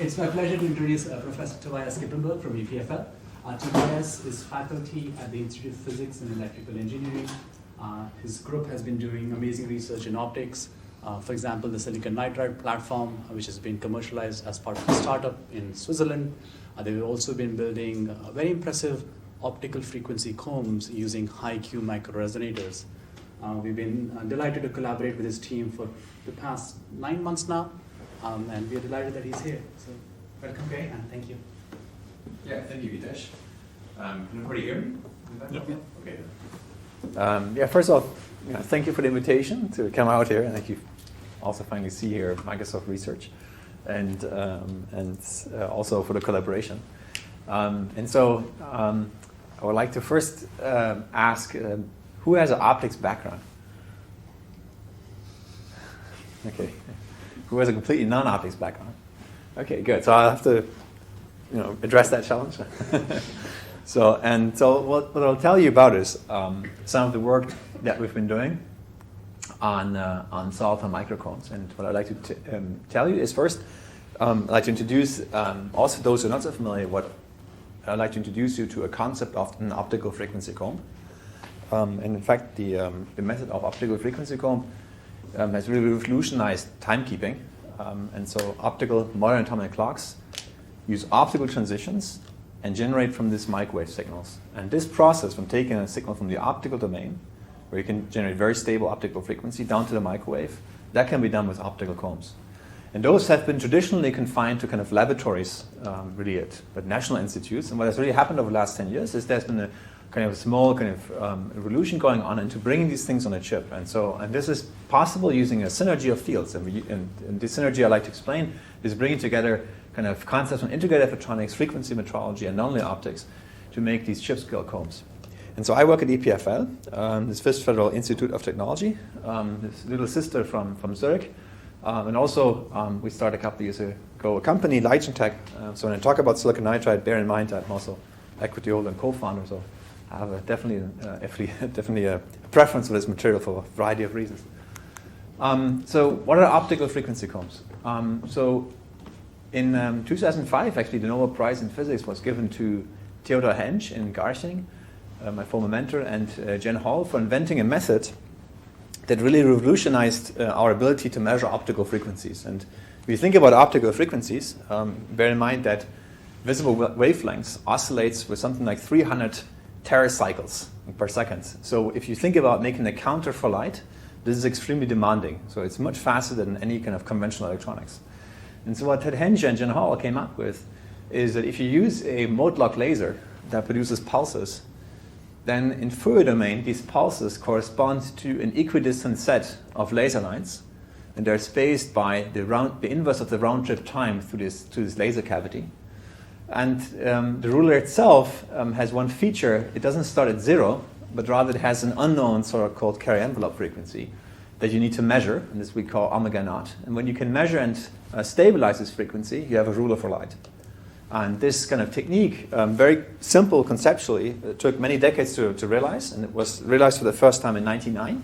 It's my pleasure to introduce Professor Tobias Kippenberg from EPFL. Tobias is faculty at the Institute of Physics and Electrical Engineering. His group has been doing amazing research in optics. For example, the silicon nitride platform, which has been commercialized as part of a startup in Switzerland. They've also been building very impressive optical frequency combs using high-Q micro-resonators. We've been delighted to collaborate with his team for the past 9 months now. And we are delighted that he's here. So welcome, and thank you. Yeah, thank you, Hitesh. Can everybody hear me? Yep. Okay. First off, thank you for the invitation to come out here, and thank you also finally see here Microsoft Research, and also for the collaboration. I would like to first ask who has an optics background? Okay. Who has a completely non-optics background? Okay, good. So I'll have to, address that challenge. So what I'll tell you about is some of the work that we've been doing on Soliton Microcombs. And what I'd like to tell you is first, I'd like to introduce also those who are not so familiar. I'd like to introduce you to a concept of an optical frequency comb. And in fact, the method of optical frequency comb has really revolutionized timekeeping. And so optical modern atomic clocks use optical transitions and generate from this microwave signals. And this process from taking a signal from the optical domain, where you can generate very stable optical frequency, down to the microwave, that can be done with optical combs. And those have been traditionally confined to kind of laboratories, really at national institutes. And what has really happened over the last 10 years is there's been a kind of a small kind of revolution going on into bringing these things on a chip. And this is possible using a synergy of fields. And this synergy I like to explain is bringing together kind of concepts from integrated photonics, frequency metrology, and nonlinear optics to make these chip-scale combs. And so I work at EPFL, this Swiss Federal Institute of Technology, this little sister from Zurich. And also, we started a couple of years ago a company, Ligentech. So when I talk about silicon nitride, bear in mind that I'm also equity holder and co-founder. So I have definitely a preference for this material for a variety of reasons. So what are optical frequency combs? So in 2005, actually, the Nobel Prize in Physics was given to Theodor Henge in Garching, my former mentor, and Jen Hall for inventing a method that really revolutionized our ability to measure optical frequencies. And if you think about optical frequencies, bear in mind that visible wavelengths oscillates with something like 300 teracycles per second. So if you think about making a counter for light, this is extremely demanding. So it's much faster than any kind of conventional electronics. And so what Ted Henge and Jen Hall came up with is that if you use a mode-locked laser that produces pulses, then in Fourier domain, these pulses correspond to an equidistant set of laser lines, and they're spaced by the inverse of the round-trip time through this laser cavity. And the ruler itself has one feature. It doesn't start at 0, but rather it has an unknown sort of called carrier envelope frequency that you need to measure, and this we call omega naught. And when you can measure and stabilize this frequency, you have a ruler for light. And this kind of technique, very simple conceptually, took many decades to realize, and it was realized for the first time in 1999.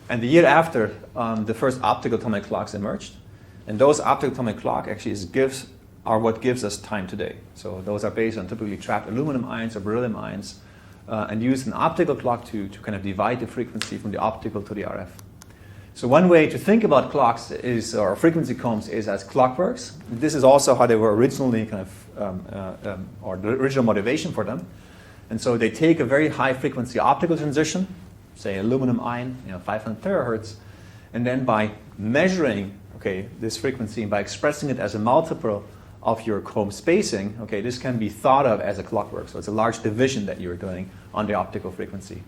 And the year after, the first optical atomic clocks emerged. And those optical atomic clocks actually are what gives us time today. So those are based on typically trapped aluminum ions or beryllium ions, and use an optical clock to kind of divide the frequency from the optical to the RF. So one way to think about clocks or frequency combs is as clockworks. This is also how they were originally kind of, or the original motivation for them. And so they take a very high frequency optical transition, say aluminum ion, 500 terahertz, and then by measuring this frequency and by expressing it as a multiple of your comb spacing, this can be thought of as a clockwork. So it's a large division that you're doing on the optical frequency.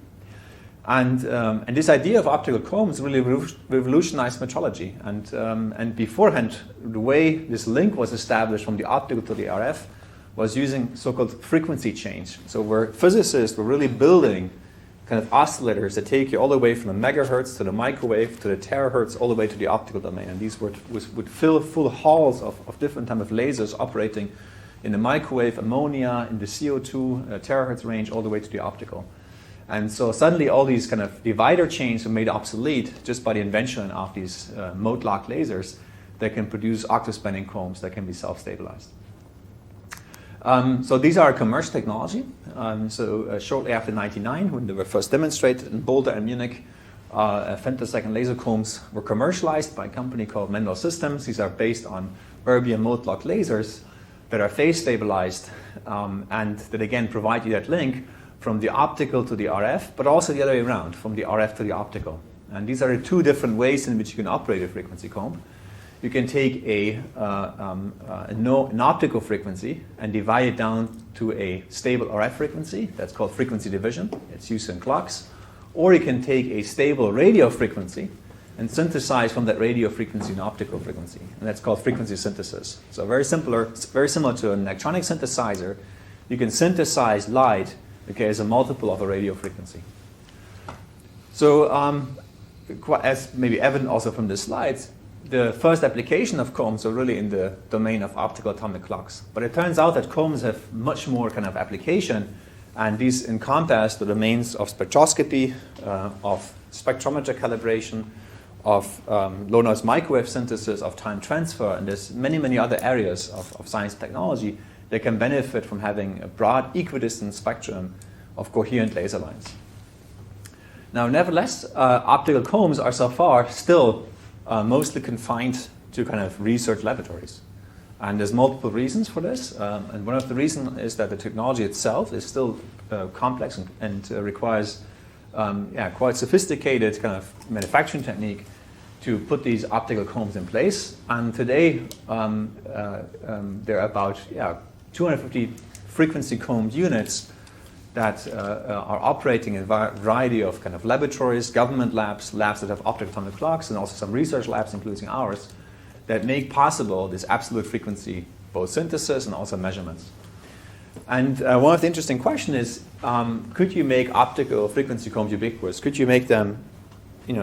And this idea of optical combs really revolutionized metrology. And beforehand, the way this link was established from the optical to the RF was using so-called frequency change. So where physicists were really building kind of oscillators that take you all the way from the megahertz to the microwave to the terahertz all the way to the optical domain. And these would fill full halls of different types of lasers operating in the microwave, ammonia, in the CO2 terahertz range all the way to the optical. And so suddenly all these kind of divider chains were made obsolete just by the invention of these mode-locked lasers that can produce octospanning combs that can be self-stabilized. So these are commercial technology. Shortly after 1999, when they were first demonstrated in Boulder and Munich, femtosecond laser combs were commercialized by a company called Mendel Systems. These are based on erbium mode-locked lasers that are phase stabilized and that again provide you that link from the optical to the RF, but also the other way around, from the RF to the optical. And these are the two different ways in which you can operate a frequency comb. You can take an optical frequency and divide it down to a stable RF frequency. That's called frequency division. It's used in clocks. Or you can take a stable radio frequency and synthesize from that radio frequency an optical frequency. And that's called frequency synthesis. So very similar to an electronic synthesizer. You can synthesize light, as a multiple of a radio frequency. So as maybe evident also from the slides, the first application of combs are really in the domain of optical atomic clocks. But it turns out that combs have much more kind of application, and these encompass the domains of spectroscopy, of spectrometer calibration, of low-noise microwave synthesis, of time transfer, and there's many, many other areas of science and technology that can benefit from having a broad equidistant spectrum of coherent laser lines. Now, nevertheless, optical combs are so far still mostly confined to kind of research laboratories. And there's multiple reasons for this. And one of the reasons is that the technology itself is still complex and requires quite sophisticated kind of manufacturing technique to put these optical combs in place. And today, there are about 250 frequency combed units that are operating in a variety of kind of laboratories, government labs that have optical atomic clocks, and also some research labs, including ours, that make possible this absolute frequency, both synthesis and also measurements. And one of the interesting questions is, could you make optical frequency combs ubiquitous? Could you make them,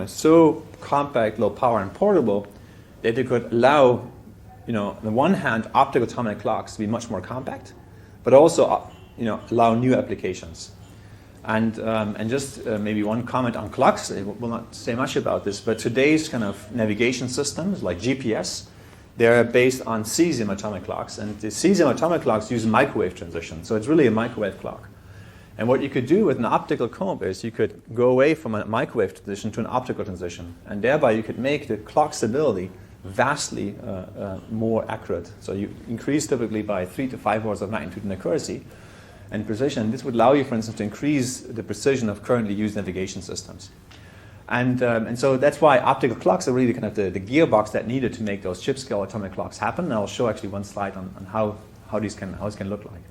so compact, low power, and portable that they could allow, on the one hand, optical atomic clocks to be much more compact, but also allow new applications. And just maybe one comment on clocks. I will not say much about this, but today's kind of navigation systems like GPS, they're based on cesium atomic clocks, and the cesium atomic clocks use microwave transition, so it's really a microwave clock. And what you could do with an optical comb is you could go away from a microwave transition to an optical transition, and thereby you could make the clock stability vastly more accurate. So you increase typically by 3 to 5 orders of magnitude in accuracy and precision. This would allow you, for instance, to increase the precision of currently used navigation systems. And so that's why optical clocks are really kind of the gearbox that needed to make those chip-scale atomic clocks happen. And I'll show actually one slide on how this can look like.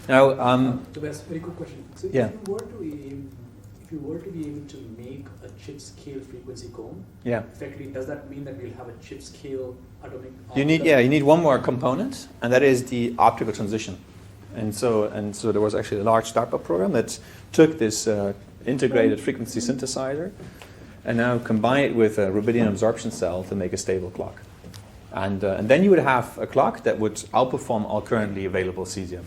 Now, Tobias, very quick question. So yeah. if you were to be able to make a chip-scale frequency comb, yeah. effectively, does that mean that we'll have a chip-scale atomic? You need one more component, and that is the optical transition. And so there was actually a large DARPA program that took this integrated frequency synthesizer and now combined it with a rubidium absorption cell to make a stable clock. And then you would have a clock that would outperform all currently available cesium,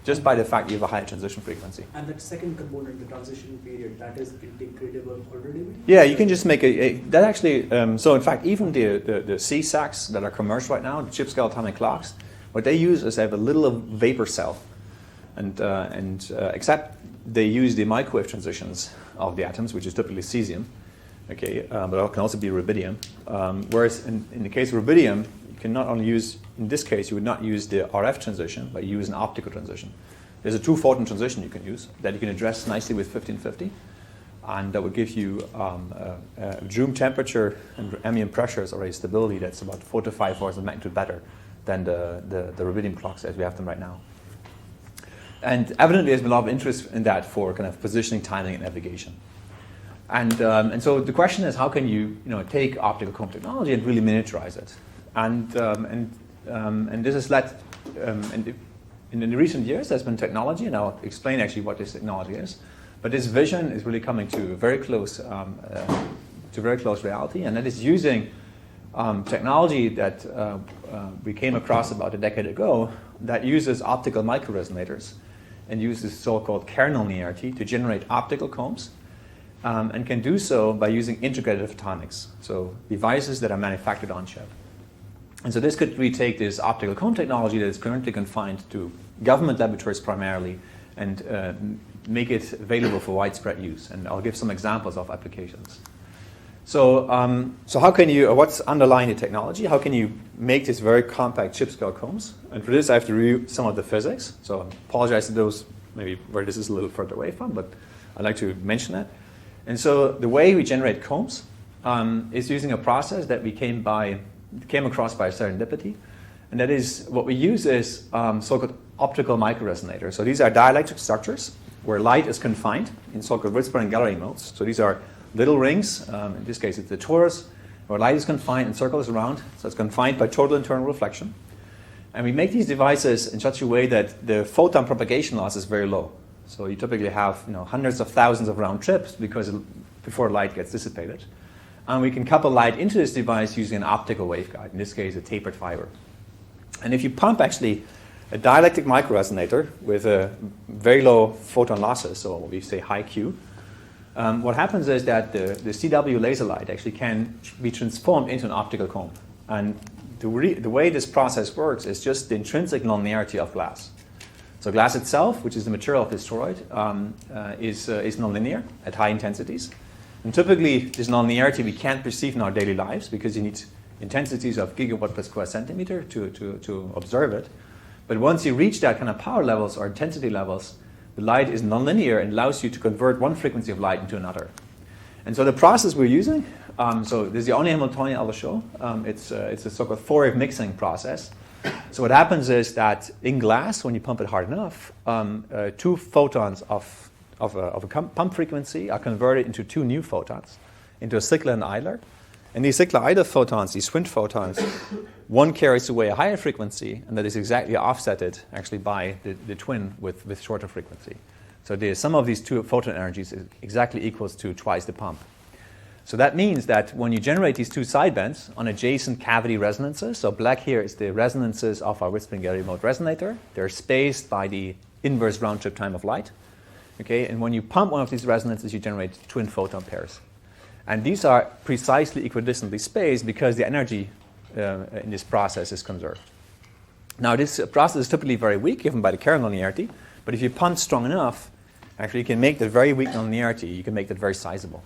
just by the fact you have a high transition frequency. And that second component, the transition period, that is integratable already? Yeah, you can just make that actually, so in fact, even the CSACs that are commercial right now, the chip-scale atomic clocks, what they use is they have a little vapor cell, and except they use the microwave transitions of the atoms, which is typically cesium, but it can also be rubidium. Whereas in the case of rubidium, you can not only use, in this case, you would not use the RF transition, but you use an optical transition. There's a 2-photon transition you can use that you can address nicely with 1550, and that would give you room temperature and ambient pressures or a stability that's about 4 to 5 orders of magnitude better than the rubidium clocks as we have them right now. And evidently there's been a lot of interest in that for kind of positioning, timing, and navigation. And so the question is, how can you take optical comb technology and really miniaturize it? And this has led, in the recent years, there's been technology, and I'll explain actually what this technology is. But this vision is really coming to very close reality, and that is using technology that we came across about a decade ago that uses optical micro-resonators and uses so-called Kerr nonlinearity to generate optical combs and can do so by using integrated photonics, so devices that are manufactured on chip. And so this could really take this optical comb technology that is currently confined to government laboratories primarily and make it available for widespread use. And I'll give some examples of applications. So how can you, what's underlying the technology? How can you make this very compact chip-scale combs? And for this, I have to review some of the physics. So I apologize to those maybe where this is a little further away from, but I'd like to mention that. And so the way we generate combs is using a process that we came across by serendipity. And that is, what we use is so-called optical micro-resonators. So these are dielectric structures where light is confined in so-called Whitspur gallery modes. So these are little rings, in this case it's the torus, where light is confined and circles around, so it's confined by total internal reflection. And we make these devices in such a way that the photon propagation loss is very low. So you typically have hundreds of thousands of round trips before light gets dissipated. And we can couple light into this device using an optical waveguide, in this case a tapered fiber. And if you pump actually a dielectric microresonator with a very low photon losses, so what we say high Q, what happens is that the CW laser light actually can be transformed into an optical comb. And the way this process works is just the intrinsic nonlinearity of glass. So glass itself, which is the material of this toroid, is nonlinear at high intensities. And typically, this nonlinearity we can't perceive in our daily lives because you need intensities of gigawatt per square centimeter to observe it. But once you reach that kind of power levels or intensity levels, the light is nonlinear and allows you to convert one frequency of light into another. And so the process we're using, so this is the only Hamiltonian I will show. It's a sort of Fourier mixing process. So what happens is that in glass, when you pump it hard enough, 2 photons of a pump frequency are converted into 2 new photons, into a Ziegler and Eidler. And these Ziegler-Eidler photons, these twin photons, one carries away a higher frequency, and that is exactly offsetted actually by the twin with shorter frequency. So the sum of these 2 photon energies is exactly equals to twice the pump. So that means that when you generate these 2 sidebands on adjacent cavity resonances, so black here is the resonances of our Whitspur gallery mode resonator. They're spaced by the inverse round trip time of light. Okay, and when you pump one of these resonances, you generate twin photon pairs. And these are precisely equidistantly spaced because the energy in this process is conserved. Now, this process is typically very weak, given by the Kerr nonlinearity, but if you pump strong enough, actually you can make that very weak nonlinearity, you can make that very sizable.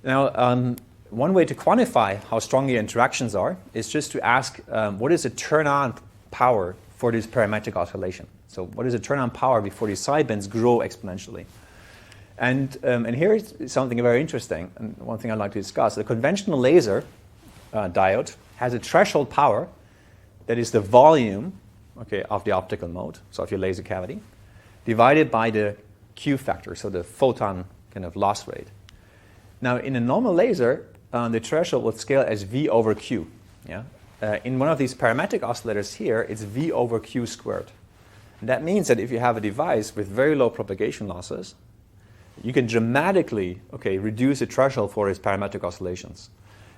Now, one way to quantify how strong the interactions are is just to ask what is the turn-on power for this parametric oscillation? So what is the turn-on power before these sidebands grow exponentially? And here is something very interesting, and one thing I'd like to discuss. The conventional laser diode has a threshold power that is the volume of the optical mode, so of your laser cavity, divided by the Q factor, so the photon kind of loss rate. Now, in a normal laser, the threshold would scale as V over Q. Yeah? In one of these parametric oscillators here, it's V over Q squared. And that means that if you have a device with very low propagation losses, you can dramatically reduce the threshold for its parametric oscillations.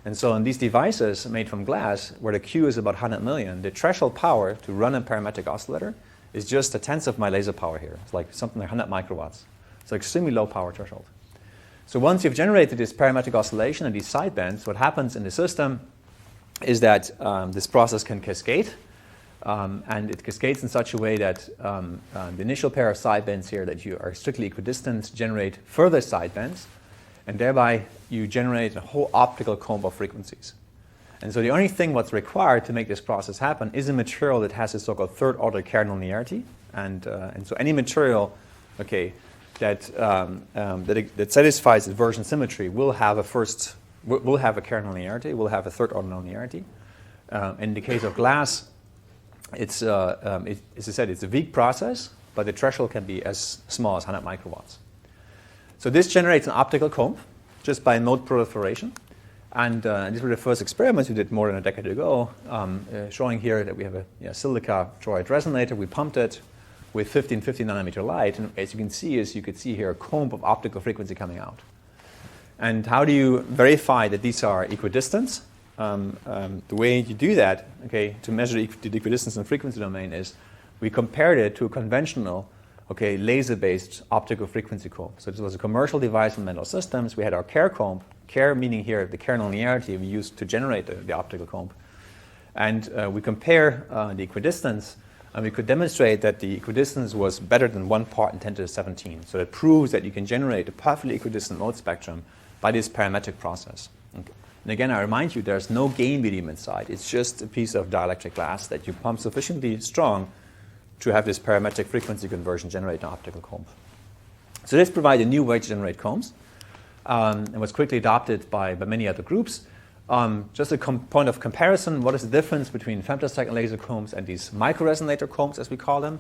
And so in these devices made from glass, where the Q is about 100 million, the threshold power to run a parametric oscillator is just a tenth of my laser power here. It's like something like 100 microwatts. It's an extremely low power threshold. So once you've generated this parametric oscillation and these sidebands, what happens in the system is that this process can cascade. And it cascades in such a way that the initial pair of sidebands here that you are strictly equidistant generate further sidebands, and thereby you generate a whole optical comb of frequencies. And so the only thing what's required to make this process happen is a material that has a so-called third-order Kerr nonlinearity, and so any material, that satisfies inversion symmetry will have a Kerr nonlinearity, will have a third-order nonlinearity. In the case of glass, as I said, it's a weak process, but the threshold can be as small as 100 microwatts. So this generates an optical comb just by mode proliferation. And these were the first experiments we did more than a decade ago, showing here that we have a silica toroid resonator. We pumped it with 1550 nanometer light. And as you can see, you could see here a comb of optical frequency coming out. And how do you verify that these are equidistant? The way you do that, to measure the equidistance in the frequency domain is we compared it to a conventional okay, laser-based optical frequency comb. So this was a commercial device from Menlo Systems. We had our Kerr comb, Kerr meaning here the Kerr nonlinearity we used to generate the optical comb. And we compare the equidistance, and we could demonstrate that the equidistance was better than 1 part in 10 to the 17. So it proves that you can generate a perfectly equidistant mode spectrum by this parametric process. Okay. And again, I remind you, there's no gain medium inside. It's just a piece of dielectric glass that you pump sufficiently strong to have this parametric frequency conversion generate an optical comb. So this provided a new way to generate combs and was quickly adopted by many other groups. Just a point of comparison, what is the difference between femtosecond laser combs and these micro-resonator combs, as we call them?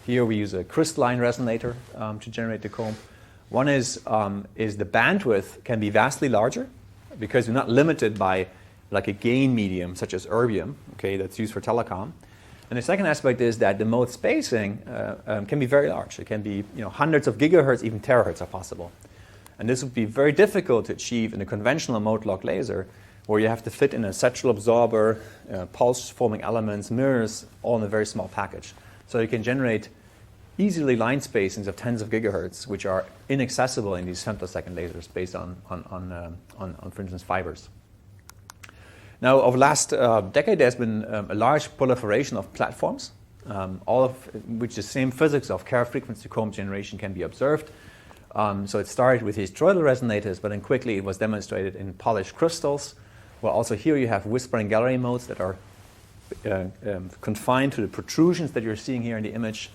Here we use a crystalline resonator to generate the comb. One is the bandwidth can be vastly larger because you're not limited by like a gain medium such as erbium, okay, that's used for telecom. And the second aspect is that the mode spacing can be very large. It can be hundreds of gigahertz, even terahertz are possible. And this would be very difficult to achieve in a conventional mode-locked laser where you have to fit in a central absorber, pulse-forming elements, mirrors, all in a very small package. So you can generate easily line spacings of tens of gigahertz, which are inaccessible in these femtosecond lasers based on for instance, fibers. Now, over the last decade, there's been a large proliferation of platforms, all of which the same physics of Kerr frequency comb generation can be observed. So it started with these toroidal resonators, but then quickly it was demonstrated in polished crystals. Well, also here you have whispering gallery modes that are confined to the protrusions that you're seeing here in the image,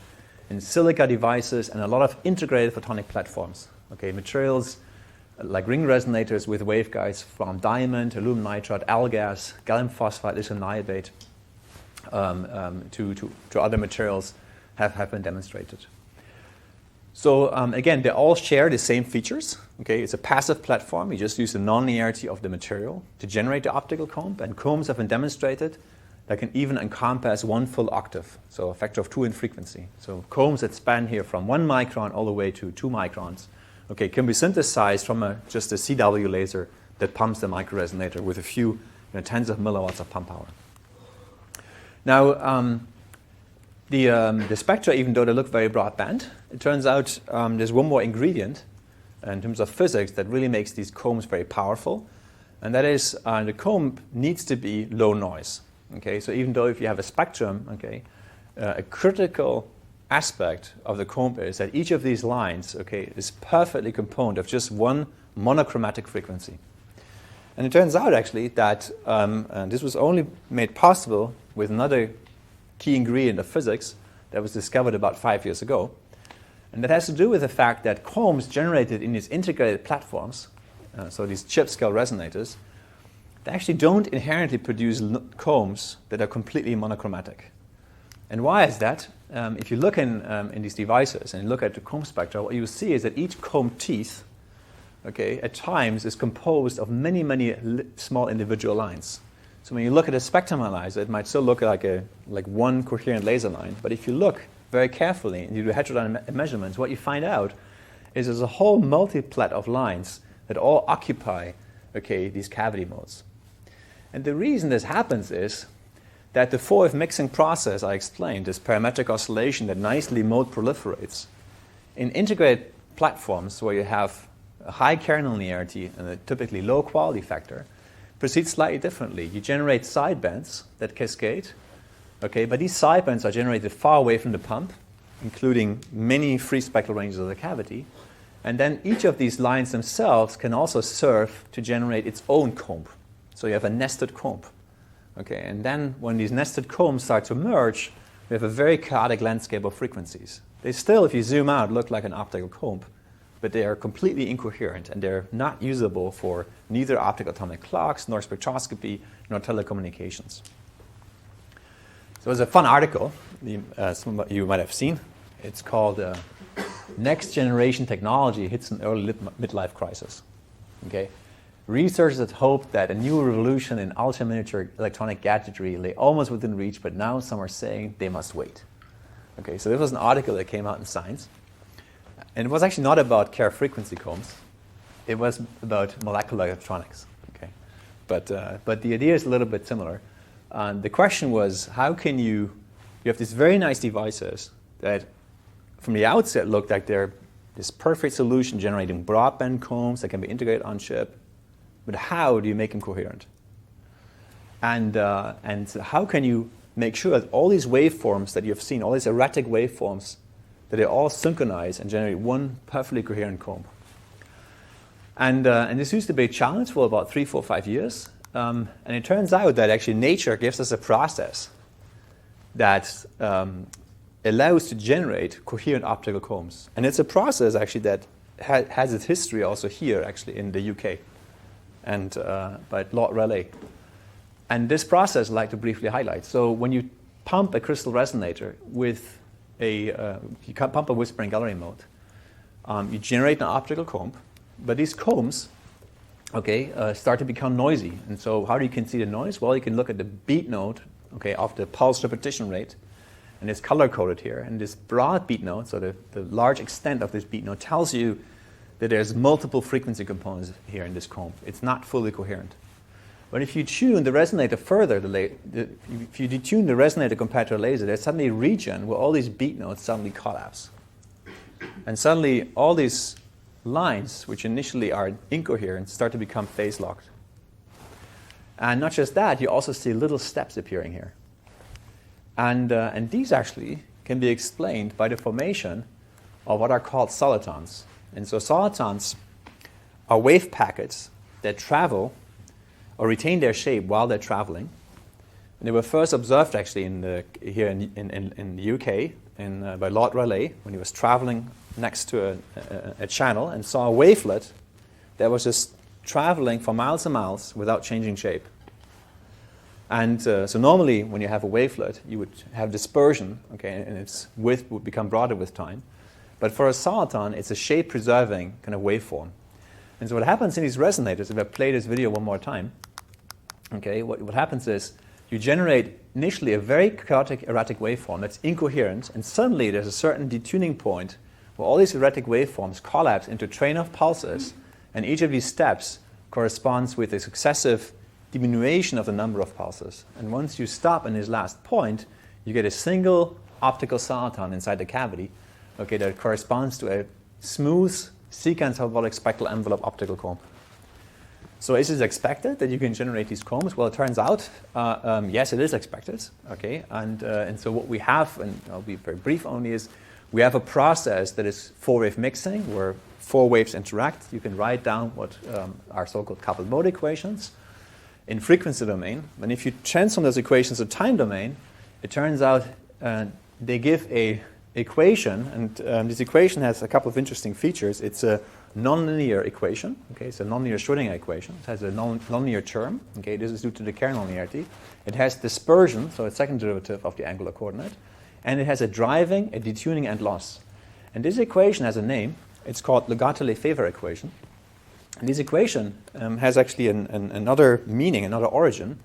in silica devices, and a lot of integrated photonic platforms. Okay, materials like ring resonators with waveguides from diamond, aluminum nitride, algas, gallium phosphide, lithium niobate to other materials have been demonstrated. So again, they all share the same features. Okay, it's a passive platform. You just use the nonlinearity of the material to generate the optical comb, and combs have been demonstrated that can even encompass 1 full octave, so a factor of 2 in frequency. So combs that span here from 1 micron all the way to 2 microns, okay, can be synthesized from just a CW laser that pumps the microresonator with a few tens of milliwatts of pump power. Now, the spectra, even though they look very broadband, it turns out there's one more ingredient in terms of physics that really makes these combs very powerful, and that is the comb needs to be low noise. Okay, so even though if you have a spectrum, okay, a critical aspect of the comb is that each of these lines, okay, is perfectly composed of just one monochromatic frequency. And it turns out actually that and this was only made possible with another key ingredient of physics that was discovered about 5 years ago. And that has to do with the fact that combs generated in these integrated platforms, so these Chipscale resonators, they actually don't inherently produce combs that are completely monochromatic. And why is that? If you look in these devices and you look at the comb spectra, what you see is that each comb teeth, okay, at times is composed of many, many small individual lines. So when you look at a spectrum analyzer, it might still look like one coherent laser line. But if you look very carefully and you do heterodynamic measurements, what you find out is there's a whole multiplet of lines that all occupy, okay, these cavity modes. And the reason this happens is that the 4F mixing process I explained, this parametric oscillation that nicely mode proliferates, in integrated platforms where you have a high Kerr nonlinearity and a typically low quality factor, proceeds slightly differently. You generate sidebands that cascade, okay, but these sidebands are generated far away from the pump, including many free spectral ranges of the cavity, and then each of these lines themselves can also serve to generate its own comb. So you have a nested comb. Okay, and then when these nested combs start to merge, we have a very chaotic landscape of frequencies. They still, if you zoom out, look like an optical comb, but they are completely incoherent and they're not usable for neither optical atomic clocks, nor spectroscopy, nor telecommunications. So it's a fun article some of you might have seen. It's called Next Generation Technology Hits an Early Midlife Crisis. Okay. Researchers had hoped that a new revolution in ultra-miniature electronic gadgetry lay almost within reach, but now some are saying they must wait. Okay, so this was an article that came out in Science. And it was actually not about Kerr frequency combs. It was about molecular electronics. Okay, but the idea is a little bit similar. The question was, how can you have these very nice devices that from the outset look like they're this perfect solution generating broadband combs that can be integrated on chip. But how do you make them coherent? And how can you make sure that all these waveforms that you've seen, all these erratic waveforms, that they all synchronize and generate one perfectly coherent comb? And this used to be a challenge for about 3, 4, 5 years. And it turns out that actually nature gives us a process that allows to generate coherent optical combs. And it's a process actually that has its history also here actually in the UK and by Lord Rayleigh. And this process I'd like to briefly highlight. So when you pump a crystal resonator with you can pump a whispering gallery mode, you generate an optical comb, but these combs start to become noisy. And so how you can see the noise? Well, you can look at the beat node of the pulse repetition rate, and it's color-coded here. And this broad beat node, so the large extent of this beat node, tells you that there's multiple frequency components here in this comb. It's not fully coherent. But if you tune the resonator further, if you detune the resonator compared to a laser, there's suddenly a region where all these beat nodes suddenly collapse. And suddenly all these lines, which initially are incoherent, start to become phase-locked. And not just that, you also see little steps appearing here. And these actually can be explained by the formation of what are called solitons. And so solitons are wave packets that travel or retain their shape while they're traveling. And they were first observed actually here in the UK by Lord Rayleigh when he was traveling next to a channel and saw a wavelet that was just traveling for miles and miles without changing shape. And so normally when you have a wavelet, you would have dispersion, and its width would become broader with time. But for a soliton, it's a shape-preserving kind of waveform. And so what happens in these resonators, if I play this video one more time, what happens is you generate initially a very chaotic, erratic waveform that's incoherent, and suddenly there's a certain detuning point where all these erratic waveforms collapse into a train of pulses, and each of these steps corresponds with a successive diminution of the number of pulses. And once you stop in this last point, you get a single optical soliton inside the cavity, that corresponds to a smooth secant hyperbolic spectral envelope optical comb. So is it expected that you can generate these combs? Well, it turns out, yes, it is expected. And so what we have, and I'll be very brief only, is we have a process that is 4-wave mixing, where 4 waves interact. You can write down what are so-called coupled mode equations in frequency domain. And if you transform those equations to time domain, it turns out they give a equation, and this equation has a couple of interesting features. It's a nonlinear equation. It's a nonlinear Schrödinger equation. It has a nonlinear term. This is due to the Kerr nonlinearity. It has dispersion, so a second derivative of the angular coordinate, and it has a driving, a detuning, and loss. And this equation has a name. It's called Lagrange-Lefebvre equation. And this equation has actually another meaning, another origin,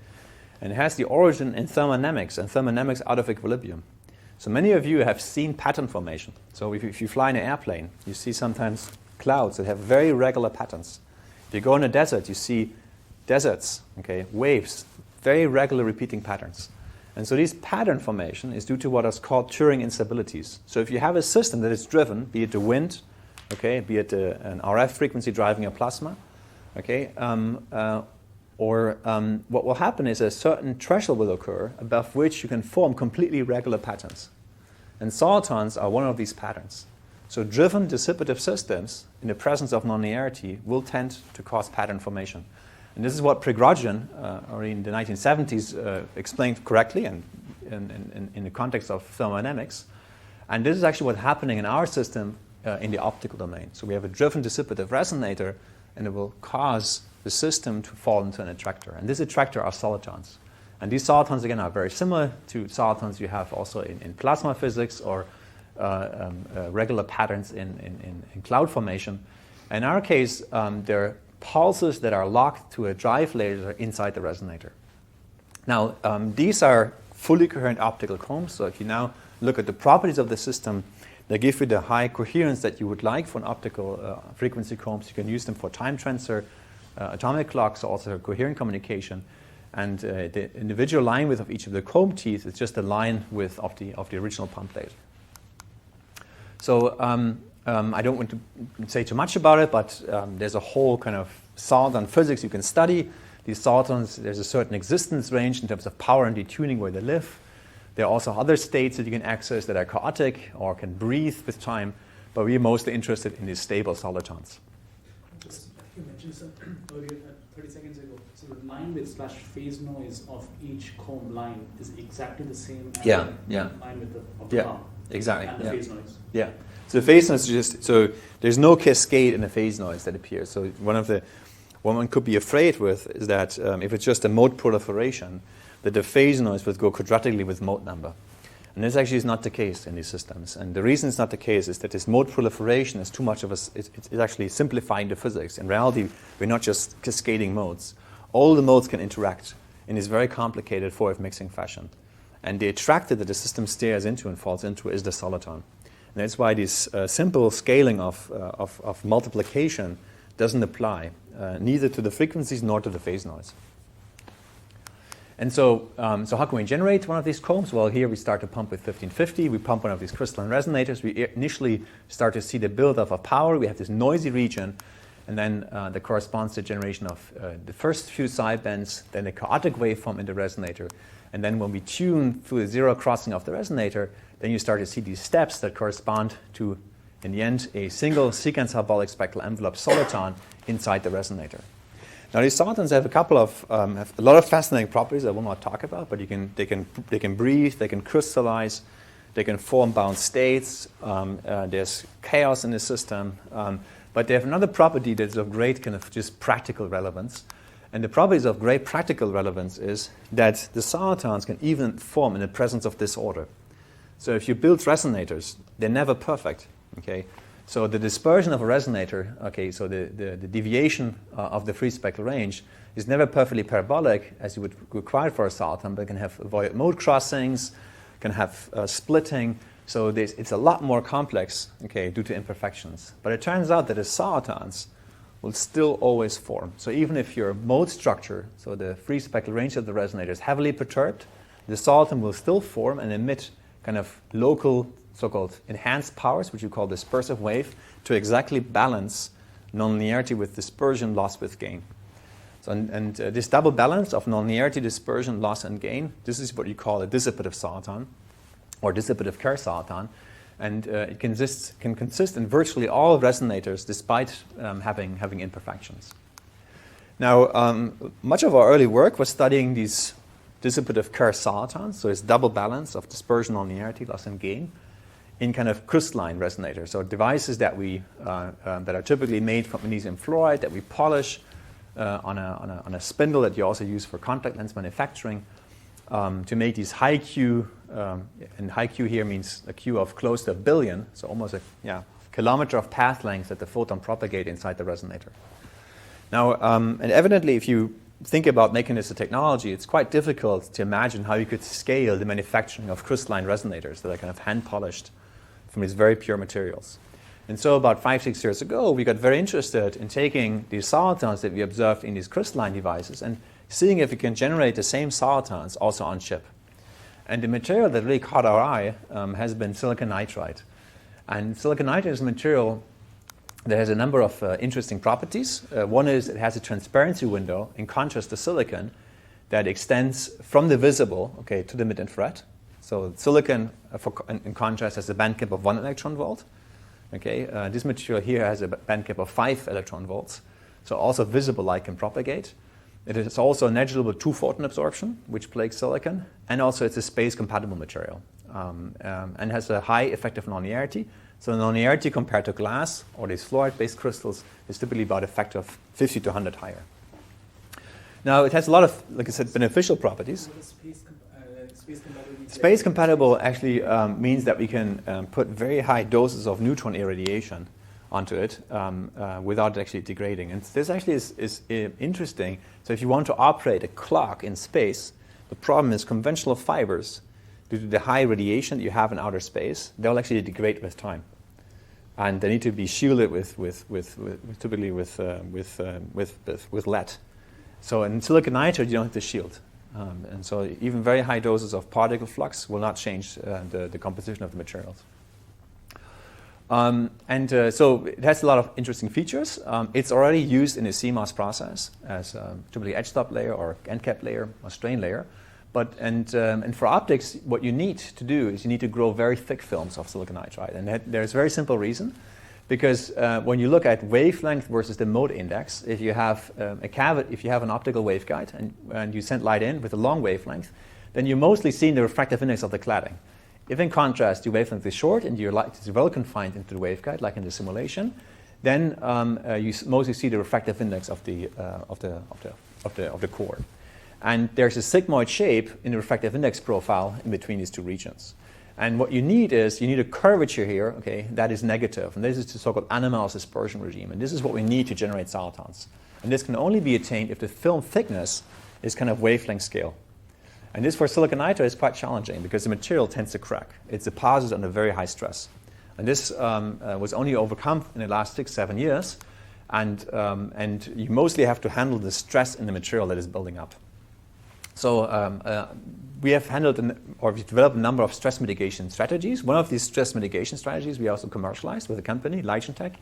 and it has the origin in thermodynamics, and thermodynamics out of equilibrium. So many of you have seen pattern formation. So if you fly in an airplane, you see sometimes clouds that have very regular patterns. If you go in a desert, you see deserts, waves, very regular repeating patterns. And so this pattern formation is due to what is called Turing instabilities. So if you have a system that is driven, be it the wind, be it an RF frequency driving a plasma, what will happen is a certain threshold will occur above which you can form completely regular patterns. And solitons are one of these patterns. So driven dissipative systems in the presence of nonlinearity will tend to cause pattern formation. And this is what Prigogine, or in the 1970s, explained correctly and in the context of thermodynamics. And this is actually what's happening in our system in the optical domain. So we have a driven dissipative resonator, and it will cause the system to fall into an attractor. And this attractor are solitons. And these solitons, again, are very similar to solitons you have also in plasma physics or regular patterns in cloud formation. In our case, they're pulses that are locked to a drive laser inside the resonator. Now, these are fully coherent optical combs. So if you now look at the properties of the system, they give you the high coherence that you would like for an optical frequency combs. You can use them for time transfer, atomic clocks, also coherent communication. And the individual line width of each of the comb teeth is just the line width of the original pump laser. So I don't want to say too much about it, but there's a whole kind of soliton physics you can study. These solitons, there's a certain existence range in terms of power and detuning where they live. There are also other states that you can access that are chaotic or can breathe with time, but we're mostly interested in these stable solitons. I think you mentioned some earlier, 30 seconds ago. So the line width / phase noise of each comb line is exactly the same as the line width of the comb. Exactly. And the phase noise. Yeah. So the phase noise is just, so there's no cascade in the phase noise that appears. So what one could be afraid with is that if it's just a mode proliferation, that the phase noise would go quadratically with mode number. And this actually is not the case in these systems. And the reason it's not the case is that this mode proliferation is too much of it's actually simplifying the physics. In reality, we're not just cascading modes. All the modes can interact in this very complicated 4F mixing fashion. And the attractor that the system stares into and falls into is the soliton. And that's why this simple scaling of multiplication doesn't apply, neither to the frequencies nor to the phase noise. And so how can we generate one of these combs? Well, here we start to pump with 1550. We pump one of these crystalline resonators. We initially start to see the buildup of power. We have this noisy region, and then that corresponds to generation of the first few sidebands, then a chaotic waveform in the resonator. And then when we tune through the zero crossing of the resonator, then you start to see these steps that correspond to, in the end, a single secant parabolic spectral envelope soliton inside the resonator. Now these solitons have have a lot of fascinating properties I will not talk about, but they can breathe, they can crystallize, they can form bound states. There's chaos in the system, but they have another property that is of great kind of just practical relevance. And the properties of great practical relevance is that the solitons can even form in the presence of disorder. So if you build resonators, they're never perfect. Okay. So the dispersion of a resonator, so the deviation of the free spectral range is never perfectly parabolic as you would require for a soliton, but it can have void mode crossings, can have splitting. So it's a lot more complex, due to imperfections. But it turns out that the solitons will still always form. So even if your mode structure, so the free spectral range of the resonator is heavily perturbed, the soliton will still form and emit kind of local so-called enhanced powers, which you call dispersive wave, to exactly balance nonlinearity with dispersion, loss with gain. So, and this double balance of nonlinearity, dispersion, loss, and gain, this is what you call a dissipative soliton, or dissipative Kerr soliton, and it can consist in virtually all resonators, despite having imperfections. Now, much of our early work was studying these dissipative Kerr solitons, so it's double balance of dispersion, nonlinearity, loss, and gain, in kind of crystalline resonators, so devices that that are typically made from magnesium fluoride that we polish on a spindle that you also use for contact lens manufacturing to make these high Q, and high Q here means a Q of close to 1 billion, so almost a kilometer of path length that the photon propagate inside the resonator. Now, and evidently, if you think about making this a technology, it's quite difficult to imagine how you could scale the manufacturing of crystalline resonators that are kind of hand polished from these very pure materials. And so about 5-6 years ago, we got very interested in taking these solitons that we observed in these crystalline devices and seeing if we can generate the same solitons also on chip. And the material that really caught our eye has been silicon nitride. And silicon nitride is a material that has a number of interesting properties. One is it has a transparency window, in contrast to silicon, that extends from the visible to the mid-infrared. So silicon, in contrast, has a band gap of 1 electron volt. This material here has a band gap of 5 electron volts. So also visible light can propagate. It is also negligible 2-photon absorption, which plagues silicon. And also it's a space-compatible material and has a high effective nonlinearity. So nonlinearity compared to glass or these fluoride-based crystals is typically about a factor of 50 to 100 higher. Now it has a lot of, like I said, beneficial properties. What is space compatible? Space compatible actually means that we can put very high doses of neutron irradiation onto it without actually degrading. And this actually is interesting. So if you want to operate a clock in space, the problem is conventional fibers, due to the high radiation that you have in outer space, they'll actually degrade with time, and they need to be shielded typically with lead. So in silicon nitride, you don't have to shield, and so even very high doses of particle flux will not change the composition of the materials. So it has a lot of interesting features. It's already used in a CMOS process as typically edge stop layer or end cap layer or strain layer. And for optics, what you need to do is you need to grow very thick films of silicon nitride. And there's a very simple reason. Because when you look at wavelength versus the mode index, if you have if you have an optical waveguide and you send light in with a long wavelength, then you're mostly seeing the refractive index of the cladding. If in contrast your wavelength is short and your light is well confined into the waveguide, like in the simulation, then you mostly see the refractive index of the core. And there's a sigmoid shape in the refractive index profile in between these two regions. And what you need is you need a curvature here, okay, that is negative. And this is the so-called anomalous dispersion regime. And this is what we need to generate solitons. And this can only be attained if the film thickness is kind of wavelength scale. And this for silicon nitride is quite challenging because the material tends to crack. It deposits under very high stress. And this was only overcome in the last 6-7 years. And you mostly have to handle the stress in the material that is building up. So we have we've developed a number of stress mitigation strategies. One of these stress mitigation strategies we also commercialized with a company, Ligentech.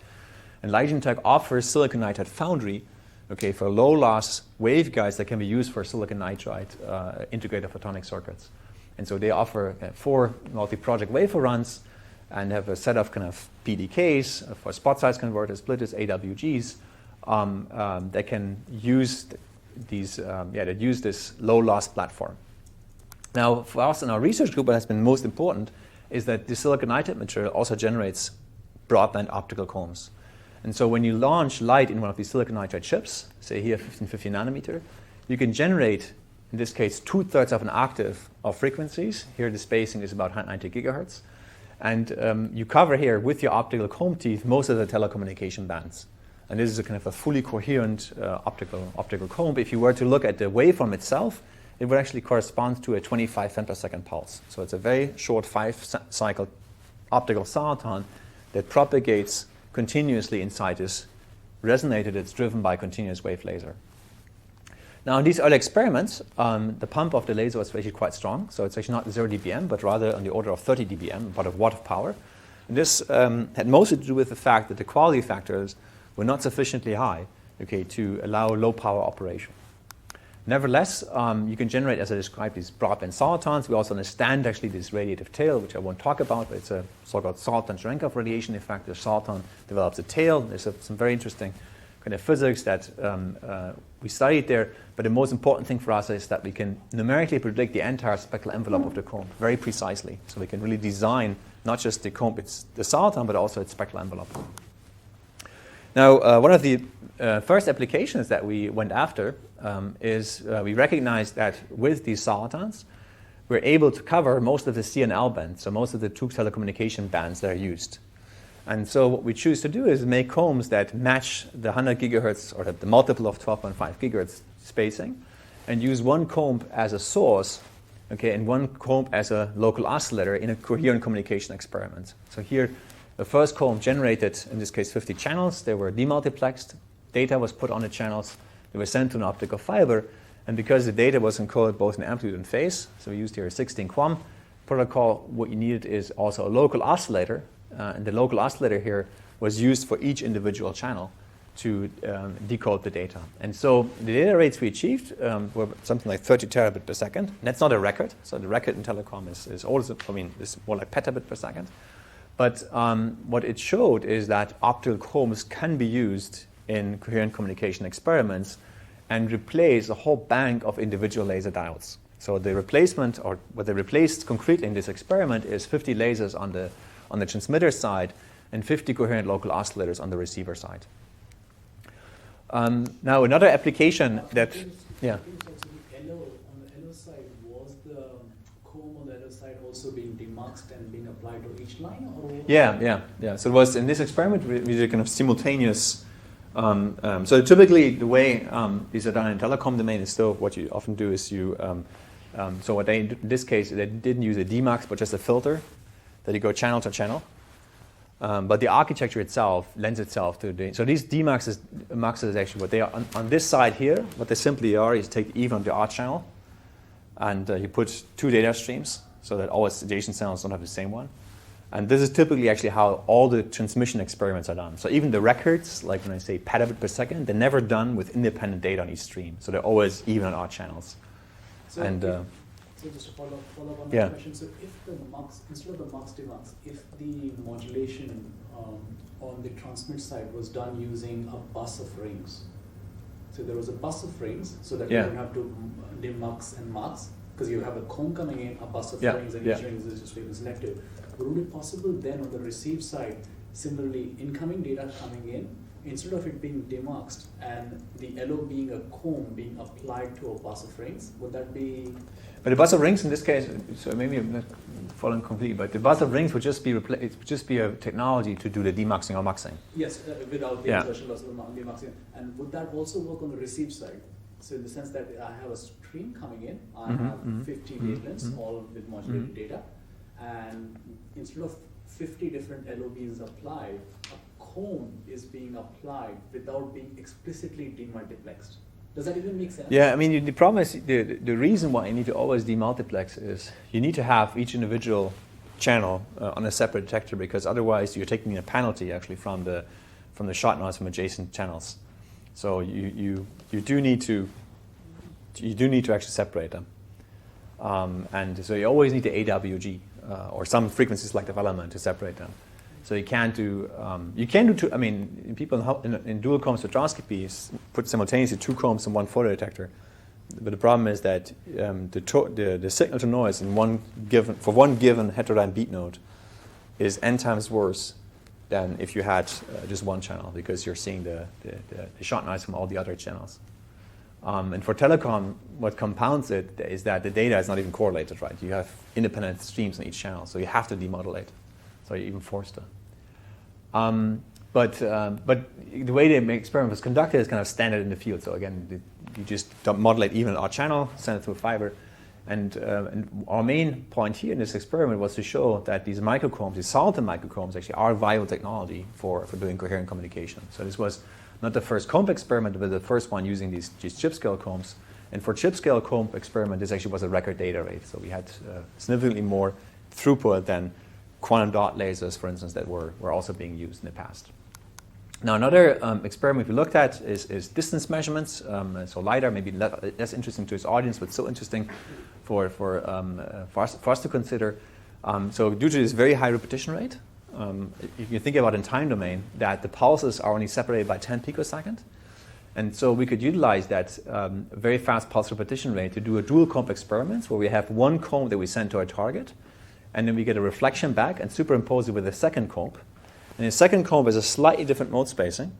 And Ligentech offers silicon nitride foundry, okay, for low loss waveguides that can be used for silicon nitride integrated photonic circuits. And so they offer 4 multi-project wafer runs and have a set of kind of PDKs for spot size converters, splitters, AWGs that can use that use this low loss platform. Now, for us in our research group, what has been most important is that the silicon nitride material also generates broadband optical combs. And so when you launch light in one of these silicon nitride chips, say here 1550 nanometer, you can generate, in this case, 2/3 of an octave of frequencies. Here the spacing is about 190 gigahertz. And you cover here with your optical comb teeth most of the telecommunication bands. And this is a kind of a fully coherent optical comb. If you were to look at the waveform itself, it would actually correspond to a 25 femtosecond pulse. So it's a very short 5-cycle optical soliton that propagates continuously inside this resonator that's driven by a continuous wave laser. Now, in these early experiments, the pump of the laser was actually quite strong. So it's actually not 0 dBm, but rather on the order of 30 dBm, about a watt of power. And this had mostly to do with the fact that the quality factors were not sufficiently high, okay, to allow low power operation. Nevertheless, you can generate, as I described, these broadband solitons. We also understand actually this radiative tail, which I won't talk about, but it's a so-called Soliton-Cherenkov radiation effect. The soliton develops a tail. There's some very interesting kind of physics that we studied there. But the most important thing for us is that we can numerically predict the entire spectral envelope of the comb very precisely. So we can really design not just the comb, it's the soliton, but also its spectral envelope. Now, one of the first applications that we went after is we recognized that with these solitons, we're able to cover most of the C and L bands, so most of the two telecommunication bands that are used. And so what we choose to do is make combs that match the 100 gigahertz or the multiple of 12.5 gigahertz spacing and use one comb as a source, okay, and one comb as a local oscillator in a coherent communication experiment. So here, the first comb generated, in this case, 50 channels. They were demultiplexed. Data was put on the channels. They were sent to an optical fiber. And because the data was encoded both in amplitude and phase, so we used here a 16-QAM protocol, what you needed is also a local oscillator. And the local oscillator here was used for each individual channel to decode the data. And so the data rates we achieved were something like 30 terabit per second. And that's not a record. So the record in telecom is also, it's more like petabit per second. But what it showed is that optical combs can be used in coherent communication experiments and replace a whole bank of individual laser diodes. So the replacement, or what they replaced concretely in this experiment, is 50 lasers on the transmitter side and 50 coherent local oscillators on the receiver side. Now another application that, yeah. On the LO side, was the comb on the LO side also being demasked and being applied to each line? Or Yeah. So it was in this experiment we did a kind of simultaneous. So typically the way these are done in telecom domain is still what you often do is you. So what they in this case they didn't use a demask but just a filter that you go channel to channel. But the architecture itself lends itself to the. So these demaxes is actually what they are on this side here. What they simply are is take the even on the odd channel, and you put two data streams so that all its adjacent channels don't have the same one. And this is typically actually how all the transmission experiments are done. So even the records, like when I say petabit per second, they're never done with independent data on each stream. So they're always even on odd channels. So, so just to follow up on that question, so if the mux, instead of the mux demux, if the modulation on the transmit side was done using a bus of rings, so there was a bus of rings, so that you don't have to demux and mux, because you have a comb coming in, a bus of rings, and each ring is just wave selective. Would it be possible then on the receive side, similarly, incoming data coming in, instead of it being demuxed and the LO being a comb being applied to a bus of rings, would that be? But the bus of rings in this case, so maybe I'm not following completely, but the bus of rings would just be a technology to do the demuxing or muxing. Yes, without the insertion loss of the demuxing. And would that also work on the receive side? So in the sense that I have a stream coming in, I have 50 wavelengths, all with modulated data, and instead of 50 different LOBs applied, a comb is being applied without being explicitly demultiplexed. Does that even make sense? Yeah, I mean, the problem is the reason why you need to always demultiplex is you need to have each individual channel on a separate detector, because otherwise you're taking a penalty actually from the shot noise from adjacent channels. So you do need to actually separate them, and so you always need the AWG or some frequency selective element to separate them. So you can't do two. I mean, people in dual comb spectroscopy put simultaneously two combs in one photodetector, but the problem is that the signal to noise in one given heterodyne beat node is n times worse than if you had just one channel, because you're seeing the shot noise from all the other channels. And for telecom, what compounds it is that the data is not even correlated, right? You have independent streams on each channel, so you have to demodulate. So you're even forced to. But the way the experiment was conducted is kind of standard in the field. So again, you just modulate even an odd channel, send it through fiber. And our main point here in this experiment was to show that these microcombs, these Soliton microcombs, actually are viable technology for doing coherent communication. So this was not the first comb experiment, but the first one using these chip-scale combs. And for chip-scale comb experiment, this actually was a record data rate. So we had significantly more throughput than quantum dot lasers, for instance, that were also being used in the past. Now, another experiment we looked at is distance measurements. So LiDAR, maybe less interesting to its audience, but still interesting for us to consider. So due to this very high repetition rate, if you think about in time domain, that the pulses are only separated by 10 picosecond. And so we could utilize that very fast pulse repetition rate to do a dual comb experiments where we have one comb that we send to our target, and then we get a reflection back and superimpose it with a second comb. And the second comb is a slightly different mode spacing.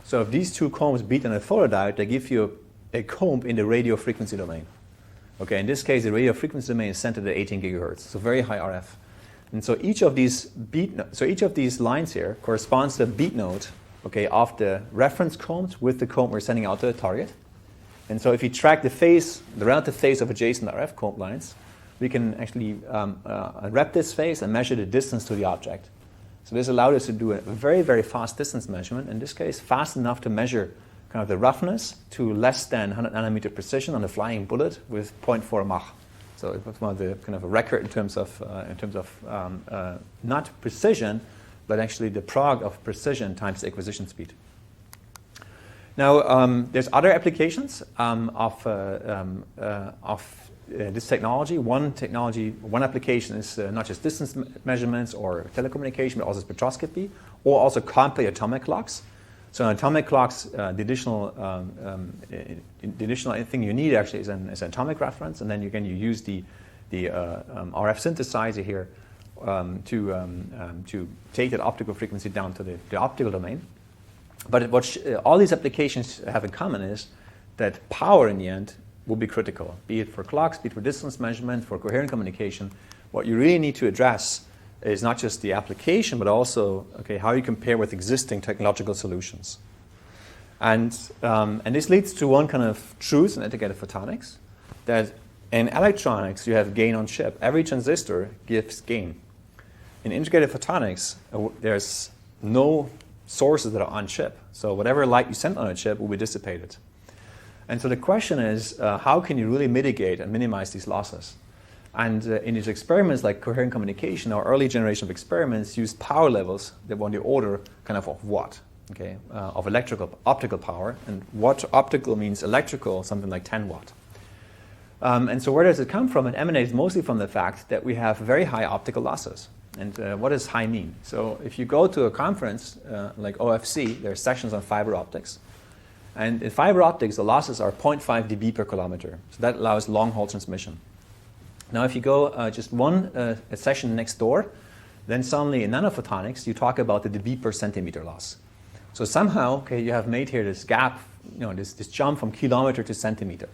So if these two combs beat on a photodiode, they give you a comb in the radio frequency domain. Okay, in this case, the radio frequency domain is centered at 18 gigahertz, so very high RF. And so each of these lines here corresponds to a beat node, okay, of the reference combs with the comb we're sending out to the target. And so if you track the relative phase of adjacent RF comb lines, we can actually rep this phase and measure the distance to the object. So this allowed us to do a very, very fast distance measurement, in this case fast enough to measure kind of the roughness to less than 100 nanometer precision on a flying bullet with 0.4 Mach. So it was one of the kind of a record in terms of not precision, but actually the prog of precision times the acquisition speed. Now there's other applications of this technology. One application is not just distance measurements or telecommunication, but also spectroscopy, or also complete atomic clocks. So in atomic clocks, the additional thing you need actually is an atomic reference, and then you use the RF synthesizer here to take that optical frequency down to the optical domain. But what all these applications have in common is that power in the end will be critical, be it for clocks, be it for distance measurement, for coherent communication. What you really need to address is not just the application, but also how you compare with existing technological solutions. And this leads to one kind of truth in integrated photonics, that in electronics you have gain on chip. Every transistor gives gain. In integrated photonics, there's no sources that are on chip. So whatever light you send on a chip will be dissipated. And so the question is, how can you really mitigate and minimize these losses? And in these experiments, like coherent communication, our early generation of experiments used power levels that were on the order kind of watt, okay, of optical power. And watt optical means electrical, something like 10 watt. And so where does it come from? It emanates mostly from the fact that we have very high optical losses. And what does high mean? So if you go to a conference like OFC, there are sessions on fiber optics. And in fiber optics, the losses are 0.5 dB per kilometer. So that allows long-haul transmission. Now, if you go just one a session next door, then suddenly in nanophotonics, you talk about the dB per centimeter loss. So somehow, okay, you have made here this gap, this jump from kilometer to centimeter.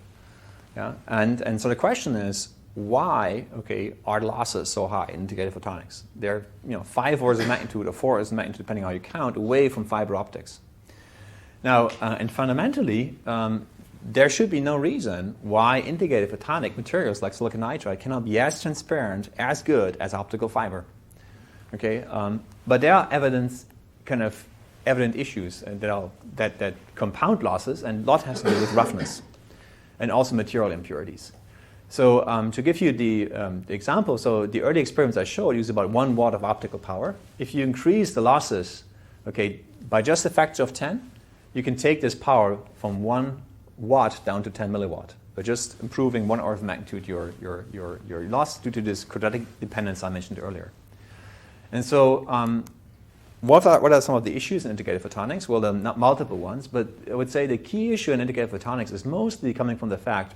Yeah? And so the question is, why, okay, are losses so high in integrated photonics? They're 5 orders of magnitude or 4 orders of magnitude, depending on how you count, away from fiber optics. Now, and fundamentally, there should be no reason why integrated photonic materials like silicon nitride cannot be as transparent, as good as optical fiber. Okay, but there are evident issues that compound losses, and a lot has to do with roughness and also material impurities. So to give you the example, so the early experiments I showed use about 1 watt of optical power. If you increase the losses, okay, by just a factor of 10, you can take this power from 1 watt down to 10 milliwatt, by just improving 1 order of magnitude your loss due to this quadratic dependence I mentioned earlier. And so what are some of the issues in integrated photonics? Well, there are not multiple ones, but I would say the key issue in integrated photonics is mostly coming from the fact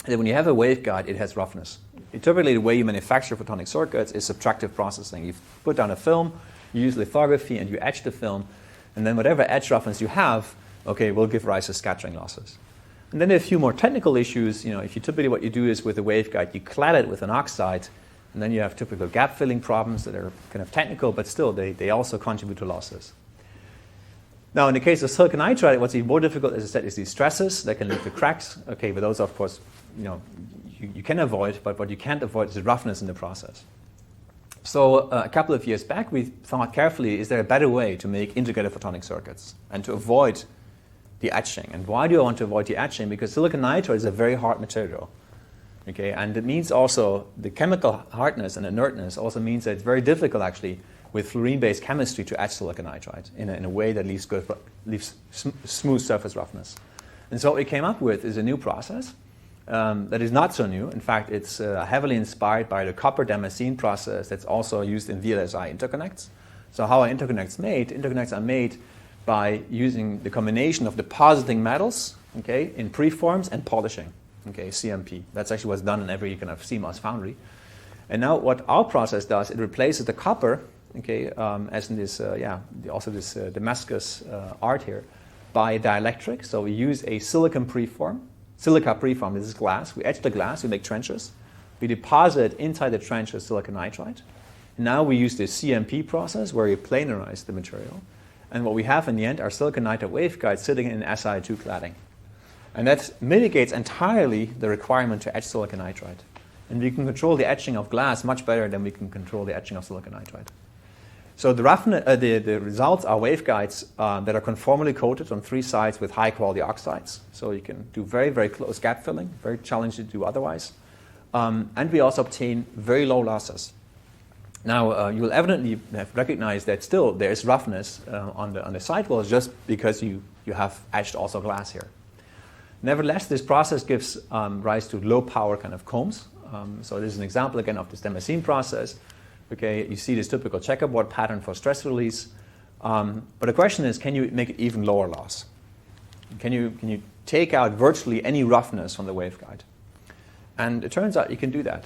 that when you have a waveguide, it has roughness. Typically, the way you manufacture photonic circuits is subtractive processing. You put down a film, you use lithography, and you etch the film, and then whatever edge roughness you have, okay, will give rise to scattering losses. And then there are a few more technical issues. If you typically what you do is with a waveguide, you clad it with an oxide, and then you have typical gap filling problems that are kind of technical, but still they also contribute to losses. Now, in the case of silicon nitride, what's even more difficult, as I said, is these stresses that can lead to cracks. Okay, but those, of course, you can avoid, but what you can't avoid is the roughness in the process. So a couple of years back, we thought carefully, is there a better way to make integrated photonic circuits and to avoid the etching? And why do I want to avoid the etching? Because silicon nitride is a very hard material. Okay, and it means also the chemical hardness and inertness also means that it's very difficult, actually, with fluorine-based chemistry to etch silicon nitride in a way that leaves smooth surface roughness. And so what we came up with is a new process that is not so new. In fact, it's heavily inspired by the copper Damascene process that's also used in VLSI interconnects. So how are interconnects made? Interconnects are made by using the combination of depositing metals, okay, in preforms and polishing, okay, CMP. That's actually what's done in every kind of CMOS foundry. And now what our process does, it replaces the copper, okay, as in this, also this Damascus art here, by dielectric. So we use a silica preform. This is glass. We etch the glass, we make trenches. We deposit inside the trenches silicon nitride. Now we use the CMP process where we planarize the material. And what we have in the end are silicon nitride waveguides sitting in Si2 cladding. And that mitigates entirely the requirement to etch silicon nitride. And we can control the etching of glass much better than we can control the etching of silicon nitride. So the results are waveguides that are conformally coated on 3 sides with high-quality oxides. So you can do very, very close gap filling, very challenging to do otherwise. And we also obtain very low losses. Now, you will evidently have recognized that still there is roughness on the sidewalls just because you have etched also glass here. Nevertheless, this process gives rise to low-power kind of combs. So this is an example, again, of this Damascene process. Okay, you see this typical checkerboard pattern for stress release. But the question is, can you make it even lower loss? Can you take out virtually any roughness from the waveguide? And it turns out you can do that.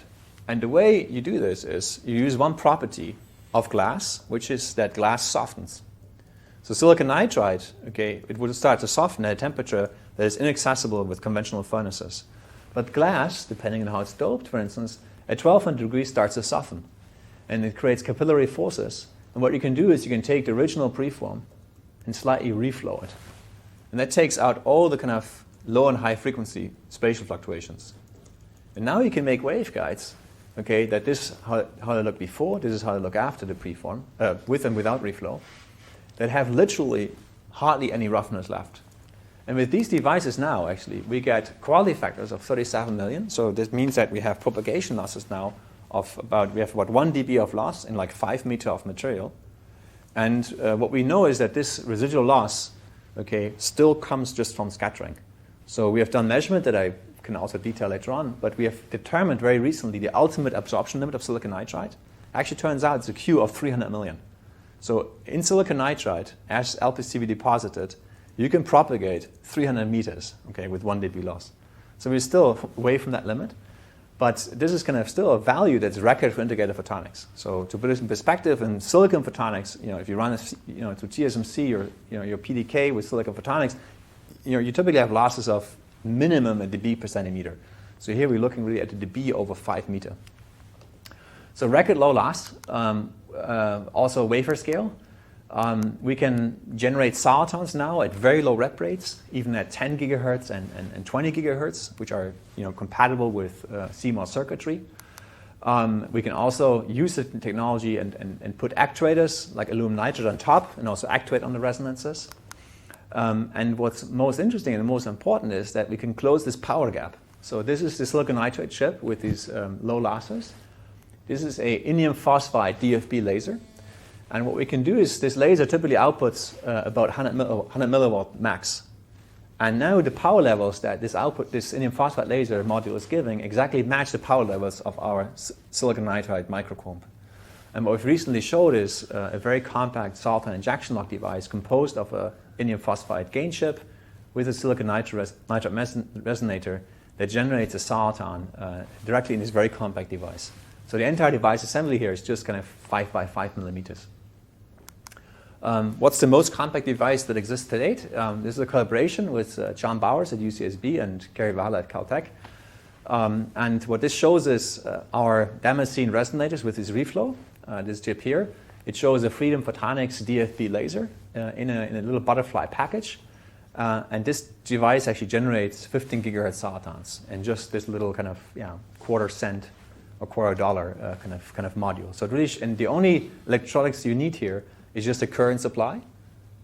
And the way you do this is you use one property of glass, which is that glass softens. So silicon nitride, okay, it would start to soften at a temperature that is inaccessible with conventional furnaces. But glass, depending on how it's doped, for instance, at 1200 degrees starts to soften. And it creates capillary forces. And what you can do is you can take the original preform and slightly reflow it. And that takes out all the kind of low and high frequency spatial fluctuations. And now you can make waveguides, okay, that this is how they look before, this is how they look after the preform, with and without reflow, that have literally hardly any roughness left. And with these devices now, actually, we get quality factors of 37 million. So this means that we have propagation losses now of about 1 dB of loss in like 5 meters of material. And what we know is that this residual loss, okay, still comes just from scattering. So we have done measurement that I can also detail later on, but we have determined very recently the ultimate absorption limit of silicon nitride. Actually turns out it's a Q of 300 million. So in silicon nitride, as LPCVD deposited, you can propagate 300 meters, okay, with 1 dB loss. So we're still away from that limit, but this is kind of still a value that's record for integrated photonics. So to put it in perspective, in silicon photonics, if you run to TSMC or your PDK with silicon photonics, you typically have losses of minimum a dB per centimeter. So here we're looking really at the dB over 5 meters. So record low loss, also wafer scale. We can generate solitons now at very low rep rates, even at 10 gigahertz and 20 gigahertz, which are compatible with CMOS circuitry. We can also use the technology and put actuators like aluminum nitride on top and also actuate on the resonances. And what's most interesting and most important is that we can close this power gap. So this is the silicon nitride chip with these low losses. This is a indium phosphide DFB laser. And what we can do is this laser typically outputs about 100 milliwatt max. And now the power levels that this indium phosphide laser module is giving exactly match the power levels of our silicon nitride microcomb. And what we've recently showed is a very compact Soliton injection lock device composed of a indium phosphide gain chip with a silicon nitride resonator that generates a soliton directly in this very compact device. So the entire device assembly here is just kind of 5 by 5 millimeters. What's the most compact device that exists to date? This is a collaboration with John Bowers at UCSB and Gary Valla at Caltech. And what this shows is our Damascene resonators with this reflow, this chip here. It shows a Freedom Photonics DFB laser in a little butterfly package. And this device actually generates 15 gigahertz solitons in just this little kind of quarter cent or $0.25 kind of module. So really, and the only electronics you need here is just a current supply.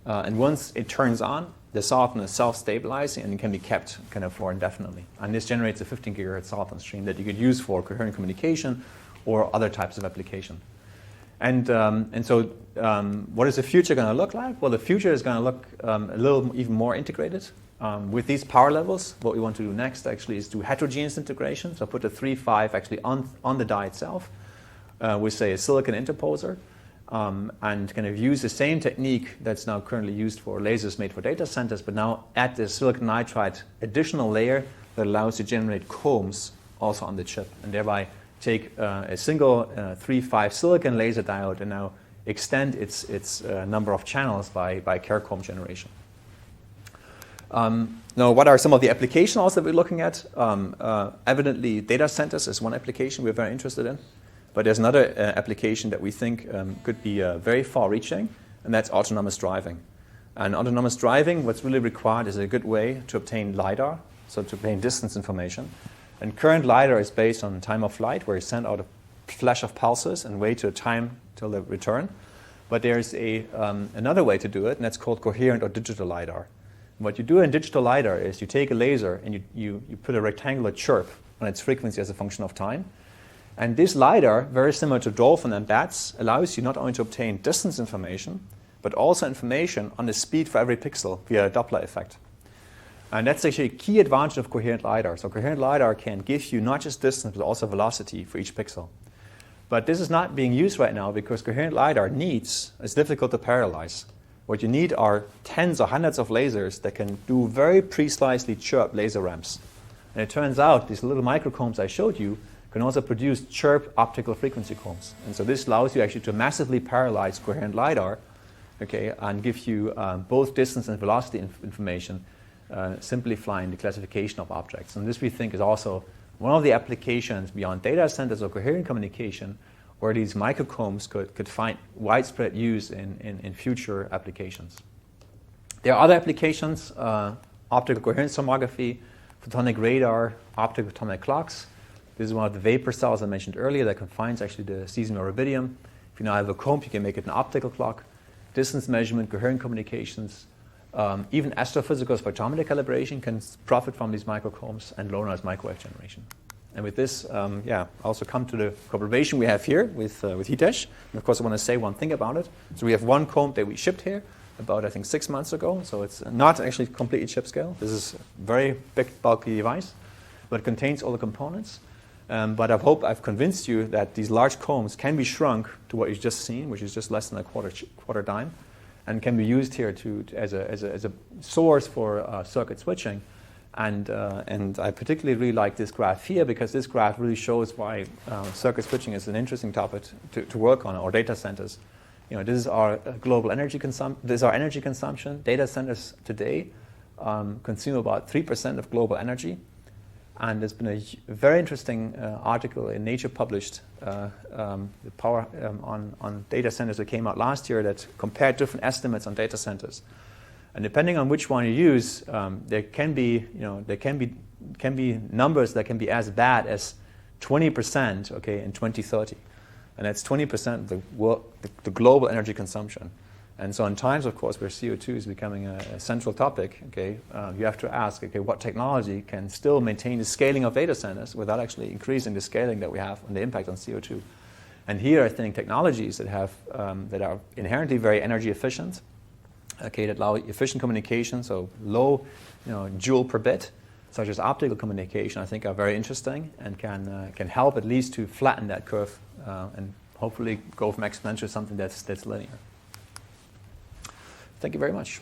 And once it turns on, the soliton is self-stabilizing and it can be kept kind of for indefinitely. And this generates a 15 gigahertz soliton stream that you could use for coherent communication or other types of application. And so what is the future going to look like? Well, the future is going to look a little even more integrated. With these power levels, what we want to do next actually is do heterogeneous integration. So put the 3.5 actually on the die itself with, say, a silicon interposer and kind of use the same technique that's now currently used for lasers made for data centers, but now add the silicon nitride additional layer that allows you to generate combs also on the chip, and thereby take a single 3.5 silicon laser diode and now extend its number of channels by Kerr comb generation. Now, what are some of the applications also that we're looking at? Evidently, data centers is one application we're very interested in. But there's another application that we think could be very far-reaching, and that's autonomous driving. And autonomous driving, what's really required is a good way to obtain LiDAR, so to obtain distance information. And current LiDAR is based on time of flight, where you send out a flash of pulses and wait to a time till they return. But there's another way to do it, and that's called coherent or digital LiDAR. And what you do in digital LiDAR is you take a laser and you put a rectangular chirp on its frequency as a function of time. And this LiDAR, very similar to dolphin and bats, allows you not only to obtain distance information, but also information on the speed for every pixel via a Doppler effect. And that's actually a key advantage of coherent LiDAR. So coherent LiDAR can give you not just distance, but also velocity for each pixel. But this is not being used right now because coherent LiDAR it's difficult to parallelize. What you need are tens or hundreds of lasers that can do very precisely chirp laser ramps. And it turns out these little microcombs I showed you can also produce chirp optical frequency combs. And so this allows you actually to massively parallelize coherent LiDAR, okay, and give you both distance and velocity information, simplifying the classification of objects. And this we think is also one of the applications beyond data centers or coherent communication where these microcombs could find widespread use in future applications. There are other applications, optical coherence tomography, photonic radar, optical atomic clocks. This is one of the vapor cells I mentioned earlier that confines actually the cesium or rubidium. If you now have a comb, you can make it an optical clock. Distance measurement, coherent communications, Even astrophysical spectrometer calibration can profit from these microcombs, and low noise microwave generation. And with this, also come to the collaboration we have here with Hitesh. And of course, I want to say one thing about it. So we have one comb that we shipped here about, I think, 6 months ago. So it's not actually completely chip scale. This is a very big, bulky device, but it contains all the components. But I hope I've convinced you that these large combs can be shrunk to what you've just seen, which is just less than a quarter dime, and can be used here as a source for circuit switching. And I particularly really like this graph here, because this graph really shows why circuit switching is an interesting topic to work on, or data centers. This is our global energy consumption. This is our energy consumption. Data centers today consume about 3% of global energy. And there's been a very interesting article in Nature published, the power on data centers that came out last year, that compared different estimates on data centers. And depending on which one you use, there can be numbers that can be as bad as 20%, okay, in 2030, and that's 20% of the global energy consumption. And so in times, of course, where CO2 is becoming a central topic, okay, you have to ask, okay, what technology can still maintain the scaling of data centers without actually increasing the scaling that we have and the impact on CO2? And here, I think technologies that have that are inherently very energy efficient, okay, that allow efficient communication, so low, joule per bit, such as optical communication, I think are very interesting and can help at least to flatten that curve and hopefully go from exponential to something that's linear. Thank you very much.